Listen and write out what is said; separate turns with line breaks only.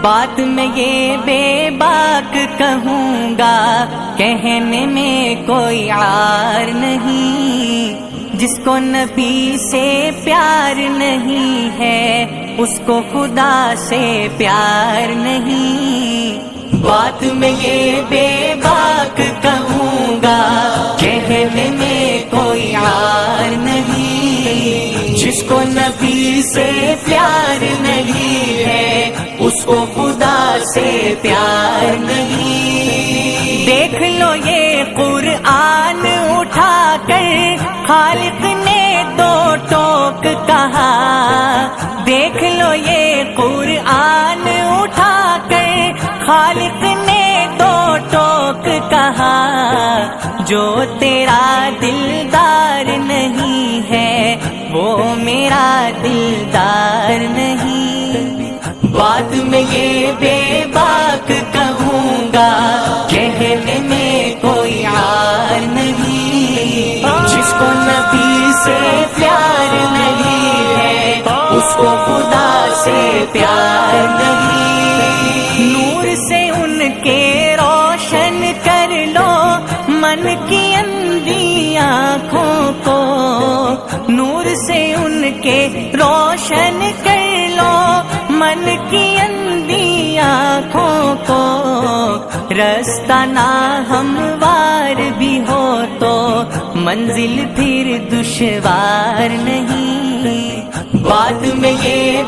بات میں یہ بے باک کہوں گا، کہنے میں کوئی عار نہیں۔ جس کو نبی سے پیار نہیں ہے، اس کو خدا سے پیار نہیں۔ بات میں یہ بے باک کہوں گا، کہنے میں کوئی عار نہیں۔ جس کو نبی سے پیار نہیں ہے، اس کو خدا سے پیار نہیں۔ دیکھ لو یہ قرآن اٹھا کر خالق نے دو ٹوک کہا، دیکھ لو یہ قرآن اٹھا کر خالق نے دو ٹوک کہا۔ جو تیرا دلدار نہیں ہے، وہ میرا دلدار نہیں۔ بات میں یہ بے باک کہوں گا، کہنے میں کوئی عار نہیں۔ جس کو نبی سے پیار نہیں ہے، اس کو خدا سے پیار نہیں۔ نور سے ان کے روشن کر لو من کی اندھی آنکھوں کو، نور سے ان کے روشن کر لو من کی اندھی آنکھوں کو۔ رستہ ناہموار بھی ہو تو منزل پھر دشوار نہیں۔ بات میں یہ